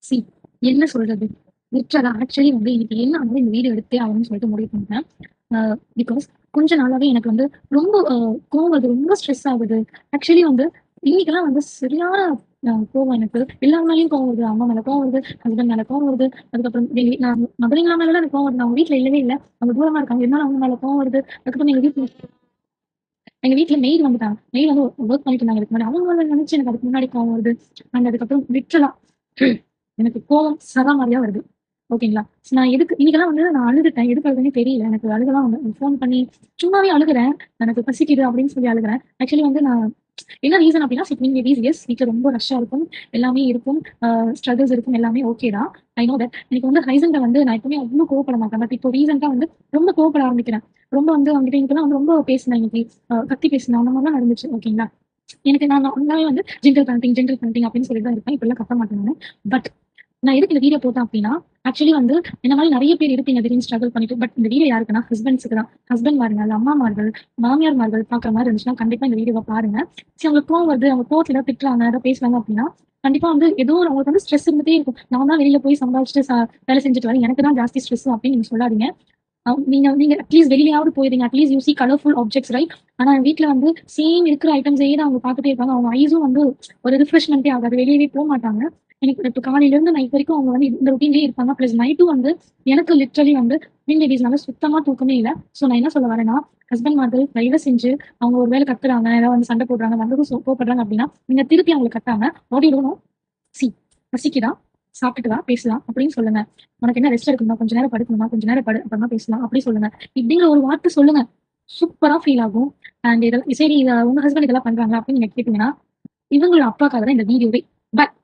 C என்ன சொல்றது? லிட்ரலா actually வந்து இன்னைக்கு என்ன வந்து இந்த வீடியோ எடுத்தே ஆகணும்னு சொல்லிட்டு முடிவு பண்ணேன். பிகாஸ் கொஞ்ச நாளாவே எனக்கு வந்து ரொம்ப கோவம் வருது. ரொம்ப ஸ்ட்ரெஸ் ஆகுது. ஆக்சுவலி வந்து இன்னைக்கெல்லாம் வந்து சரியான கோவம் எனக்கு. எல்லார் மேலயும் கோவம் வருது. அம்மா மேல கோவம் வருது. ஹஸ்பண்ட் மேல கோவம் வருது. அதுக்கப்புறம் நான் மதர்-இன்-லா மேலலாம் எனக்கு கோவம் வருது. அவங்க வீட்ல இல்லவே இல்ல. அவங்க தூரமா இருக்காங்க. இருந்தாலும் அவங்க மேல கோவம் வருது. அதுக்கப்புறம் எங்க வீட்ல மெய்டு வந்துட்டாங்க. மெய்டு வந்து வொர்க் பண்ணிட்டு இருந்தாங்க இதுக்கு முன்னாடி. அவங்கள நினைச்சு எனக்கு அதுக்கு முன்னாடி கோவம் வருது. அண்ட் அதுக்கப்புறம் லிட்ரலா எனக்கு கோவம் சராமாரியா வருது. ஓகேங்களா? நான் எதுக்கு இன்னைக்கெல்லாம் வந்து நான் அழுதுட்டேன். எதுக்கு அழுதேன்னே தெரியல. எனக்கு அழுகலாம் வந்து ஃபோன் பண்ணி சும்மாவே அழுகுறேன். எனக்கு பசிக்குது அப்படின்னு சொல்லி அழுகுறேன். ஆக்சுவலி வந்து நான் என்ன ரீசன் அப்படின்னா, சிக்னிங் பேபிஸ் எஸ் வீட்ல ரொம்ப ரஷ்ஷா இருக்கும். எல்லாமே இருக்கும். ஸ்ட்ரகிள்ஸ் இருக்கும். எல்லாமே ஓகே தான். I know that. எனக்கு வந்து ஹைசன்ட்ட வந்து நான் எப்பவுமே அவ்ளோ கோவப்பட மாட்டேன். பட் இப்போ ரீசென்ட்டா வந்து ரொம்ப கோவப்பட ஆரம்பிக்கிறேன். ரொம்ப வந்து அவங்ககிட்ட இன்னைக்கெல்லாம் வந்து ரொம்ப பேசினேன் இன்னைக்கு. கத்தி பேசினேன். அந்த மாதிரிலாம் நடந்துச்சு. ஓகேங்களா? எனக்கு நான் நார்மலாவே வந்து ஜென்டில் பேரண்டிங் அப்படின்னு சொல்லிட்டு தான் இருப்பேன். இப்படிலாம் கத்த மாட்டேன் நானு. பட் நான் எதுக்கு இந்த வீடியோ போட்டேன் அப்படின்னா, ஆக்சுவலி வந்து என்ன மாதிரி நெறைய பேர் இருப்பீங்க திடீர்னு ஸ்ட்ரகிள் பண்ணிட்டு. பட் இந்த வீடியோ யாருக்குன்னா ஹஸ்பண்ட்ஸ்க்கு தான். ஹஸ்பண்ட்மார்கள், அம்மாமார்கள், மாமியார்மார்கள் பார்க்குற மாரி இருந்துச்சுன்னா, கண்டிப்பா இந்த வீடியோவ பாருங்க. சரி அவங்களுக்கு கோவம் வருது, அவங்க கோவத்துல ஏதாவது திட்டுறாங்க, ஏதாவது பேசுறாங்க அப்படின்னா, கண்டிப்பா வந்து ஏதோ ஒரு அவங்களுக்கு வந்து ஸ்ட்ரெஸ் இருந்துட்டே இருக்கும். நான் தான் வெளியில போய் சம்பாதிச்சுட்டு வேலை செஞ்சுட்டு வரேன். எனக்கு தான் ஜாஸ்தி ஸ்ட்ரெஸ் அப்படின்னு நீங்க சொல்லாதீங்க. நீங்க நீங்க அட்லீஸ்ட் வெளியிலயாவது போயிறீங்க. At least you see colourful objects right? ஆனா வீட்ல வந்து சேம் இருக்கிற ஐட்டம்ஸே தான் அவங்க பார்த்துட்டே இருப்பாங்க. அவங்க ஐஸும் வந்து ஒரு ரிஃப்ரெஷ்மென்ட்டே ஆகாது. வெளியவே மாட்டாங்க. எனக்கு இப்ப காலையில இருந்து நைட் வரைக்கும் அவங்க வந்து இந்த ரொட்டீன்லயே இருப்பாங்க. பிளஸ் நைட்டும் வந்து எனக்கு லிட்டரலி வந்து ட்வின் பேபிஸ்னால சுத்தமா தூக்கமே இல்ல. சோ நான் என்ன சொல்ல வரேன்னா, ஹஸ்பண்ட்மார்கள் தயவு செஞ்சு அவங்க ஒரு வேளை கத்துறாங்க, ஏதாவது வந்து சண்டை போடுறாங்க, வந்ததும் கோவப்படுறாங்க அப்படின்னா, நீங்க திருப்பி அவங்கள கத்தாம வாட் யூ டூ சி பசிக்குதா? சாப்பிட்டுட்டு வா, பேசலாம் அப்படின்னு சொல்லுங்க. உனக்கு என்ன ரெஸ்ட் எடுக்கணுமா? கொஞ்ச நேரம் படுக்கணுமா? கொஞ்ச நேரம் படு, அப்புறமா பேசலாம். அப்படி சொல்லுங்க. இப்படிங்கிற ஒரு வார்த்தை சொல்லுங்க. சூப்பரா ஃபீல் ஆகும். அண்ட் சரி உங்க ஹஸ்பண்ட் இதெல்லாம் பண்றாங்களா அப்படின்னு நீங்க கேட்டீங்கன்னா, இவங்களோட அப்பாக்காக தான் இந்த வீடியோவே. பட்